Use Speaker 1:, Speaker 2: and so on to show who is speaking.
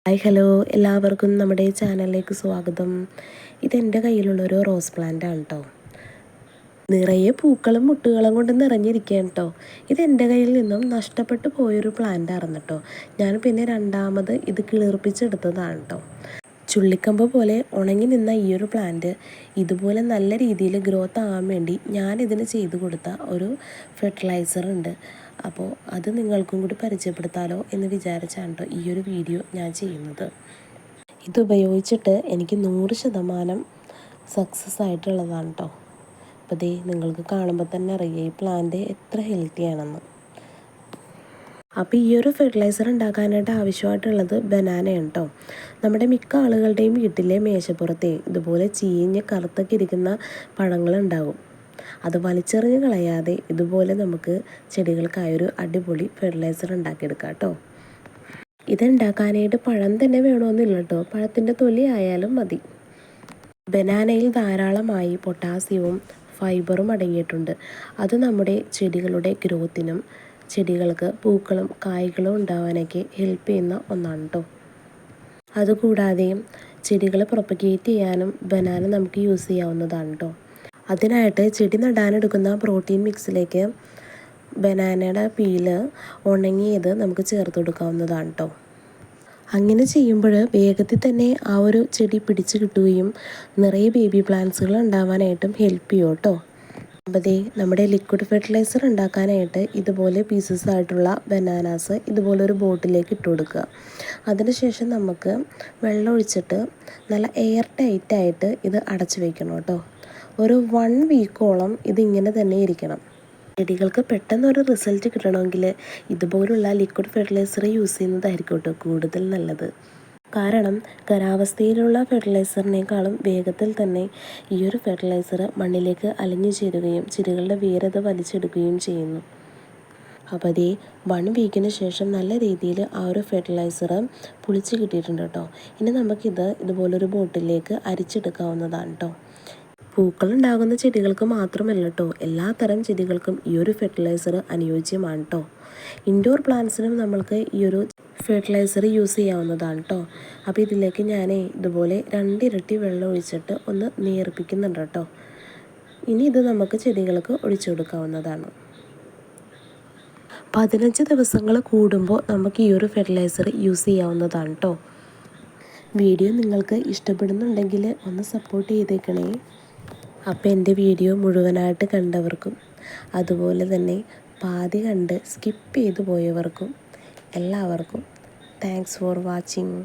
Speaker 1: Hi hello, എല്ലാവർക്കും നമ്മുടെ ചാനലിലേക്ക് സ്വാഗതം. ഇതെൻ്റെ കയ്യിലുള്ളൊരു റോസ് പ്ലാന്റ് ആണ് കേട്ടോ. നിറയെ പൂക്കളും മുട്ടുകളും കൊണ്ട് നിറഞ്ഞിരിക്കുകയാണ് കേട്ടോ. ഇതെൻ്റെ കയ്യിൽ നിന്നും നഷ്ടപ്പെട്ടു പോയൊരു പ്ലാന്റ് ആയിരുന്നു കേട്ടോ. ഞാൻ പിന്നെ രണ്ടാമത് ഇത് കിളിർപ്പിച്ചെടുത്തതാണ് കേട്ടോ. ചുള്ളിക്കമ്പ് പോലെ ഉണങ്ങി നിന്ന ഈ ഒരു പ്ലാന്റ് ഇതുപോലെ നല്ല രീതിയിൽ ഗ്രോത്ത് ആവാൻ വേണ്ടി ഞാനിതിന് ചെയ്തു കൊടുത്ത ഒരു ഫെർട്ടിലൈസർ ഉണ്ട്. അപ്പോൾ അത് നിങ്ങൾക്കും കൂടി പരിചയപ്പെടുത്താലോ എന്ന് വിചാരിച്ചാണ് കേട്ടോ ഈ ഒരു വീഡിയോ ഞാൻ ചെയ്യുന്നത്. ഇതുപയോഗിച്ചിട്ട് എനിക്ക് 100% സക്സസ് ആയിട്ടുള്ളതാണ് കേട്ടോ. അപ്പോൾ ദേ നിങ്ങൾക്ക് കാണുമ്പോൾ തന്നെ അറിയാം ഈ പ്ലാന്റ് എത്ര ഹെൽത്തി ആണെന്ന്. അപ്പോൾ ഈ ഒരു ഫെർട്ടിലൈസർ ഉണ്ടാക്കാനായിട്ട് ആവശ്യമായിട്ടുള്ളത് ബനാനയാണ് കേട്ടോ. നമ്മുടെ മിക്ക ആളുകളുടെയും വീട്ടിലെ മേശപ്പുറത്തെ ഇതുപോലെ ചീഞ്ഞ് കറുത്തൊക്കെ ഇരിക്കുന്ന പഴങ്ങളുണ്ടാകും. അത് വലിച്ചെറിഞ്ഞ് കളയാതെ ഇതുപോലെ നമുക്ക് ചെടികൾക്കായൊരു അടിപൊളി ഫെർട്ടിലൈസർ ഉണ്ടാക്കിയെടുക്കാം കേട്ടോ. ഇതുണ്ടാക്കാനായിട്ട് പഴം തന്നെ വേണമെന്നില്ല കേട്ടോ, പഴത്തിൻ്റെ തൊലി ആയാലും മതി. ബനാനയിൽ ധാരാളമായി പൊട്ടാസ്യവും ഫൈബറും അടങ്ങിയിട്ടുണ്ട്. അത് നമ്മുടെ ചെടികളുടെ ഗ്രോത്തിനും ചെടികൾക്ക് പൂക്കളും കായ്കളും ഉണ്ടാവാനൊക്കെ ഹെൽപ്പ് ചെയ്യുന്ന ഒന്നാണ് കേട്ടോ. അതുകൂടാതെ ചെടികൾ പ്രൊപ്പഗേറ്റ് ചെയ്യാനും ബനാന നമുക്ക് യൂസ് ചെയ്യാവുന്നതാണ് കേട്ടോ. അതിനായിട്ട് ചെടി നടാനെടുക്കുന്ന പ്രോട്ടീൻ മിക്സിലേക്ക് ബനാനയുടെ പീല് ഉണങ്ങിയത് നമുക്ക് ചേർത്ത് കൊടുക്കാവുന്നതാണ് കേട്ടോ. അങ്ങനെ ചെയ്യുമ്പോൾ വേഗത്തിൽ തന്നെ ആ ഒരു ചെടി പിടിച്ച് കിട്ടുകയും നിറയെ ബേബി പ്ലാന്റ്സുകൾ ഉണ്ടാവാനായിട്ടും ഹെൽപ്പ് ചെയ്യും കേട്ടോ. അപ്പോൾ നമ്മുടെ ലിക്വിഡ് ഫെർട്ടിലൈസർ ഉണ്ടാക്കാനായിട്ട് ഇതുപോലെ പീസസ് ആയിട്ടുള്ള ബനാനാസ് ഇതുപോലൊരു ബോട്ടിലേക്ക് ഇട്ട് കൊടുക്കുക. അതിനുശേഷം നമുക്ക് വെള്ളം ഒഴിച്ചിട്ട് നല്ല എയർ ടൈറ്റായിട്ട് ഇത് അടച്ചു വയ്ക്കണം കേട്ടോ. ഒരു 1 വീക്കോളം ഇതിങ്ങനെ തന്നെ ഇരിക്കണം. ചെടികൾക്ക് പെട്ടെന്നൊരു റിസൾട്ട് കിട്ടണമെങ്കിൽ ഇതുപോലുള്ള ലിക്വിഡ് ഫെർട്ടിലൈസർ യൂസ് ചെയ്യുന്നതായിരിക്കും കേട്ടോ കൂടുതൽ നല്ലത്. കാരണം ഖരാവസ്ഥയിലുള്ള ഫെർട്ടിലൈസറിനേക്കാളും വേഗത്തിൽ തന്നെ ഈ ഒരു ഫെർട്ടിലൈസർ മണ്ണിലേക്ക് അലിഞ്ഞു ചേരുകയും ചെടികളുടെ വേരത് വലിച്ചെടുക്കുകയും ചെയ്യുന്നു. അപ്പോൾ 1 വീക്കിന് ശേഷം നല്ല രീതിയിൽ ആ ഒരു ഫെർട്ടിലൈസർ പുളിച്ച് കിട്ടിയിട്ടുണ്ട് കേട്ടോ. ഇനി നമുക്കിത് ഇതുപോലൊരു ബോട്ടിലേക്ക് അരിച്ചെടുക്കാവുന്നതാണ് കേട്ടോ. പൂക്കളുണ്ടാകുന്ന ചെടികൾക്ക് മാത്രമല്ല കേട്ടോ, എല്ലാത്തരം ചെടികൾക്കും ഈ ഒരു ഫെർട്ടിലൈസർ അനുയോജ്യമാണ് കേട്ടോ. ഇൻഡോർ പ്ലാന്റ്സിനും നമ്മൾക്ക് ഈ ഒരു ഫെർട്ടിലൈസർ യൂസ് ചെയ്യാവുന്നതാണ് കേട്ടോ. അപ്പോൾ ഇതിലേക്ക് ഞാൻ ഇതുപോലെ 2 ഇരട്ടി വെള്ളം ഒഴിച്ചിട്ട് ഒന്ന് നേർപ്പിക്കുന്നുണ്ട് കേട്ടോ. ഇനി ഇത് നമുക്ക് ചെടികൾക്ക് ഒഴിച്ചു കൊടുക്കാവുന്നതാണ്. 15 ദിവസങ്ങൾ കൂടുമ്പോൾ നമുക്ക് ഈ ഒരു ഫെർട്ടിലൈസർ യൂസ് ചെയ്യാവുന്നതാണ് കേട്ടോ. വീഡിയോ നിങ്ങൾക്ക് ഇഷ്ടപ്പെടുന്നുണ്ടെങ്കിൽ ഒന്ന് സപ്പോർട്ട് ചെയ്തേക്കണേ. അപ്പോൾ എൻ്റെ വീഡിയോ മുഴുവനായിട്ട് കണ്ടവർക്കും അതുപോലെ തന്നെ പാതി കണ്ട് സ്കിപ്പ് ചെയ്തു പോയവർക്കും എല്ലാവർക്കും താങ്ക്സ് ഫോർ വാച്ചിങ്.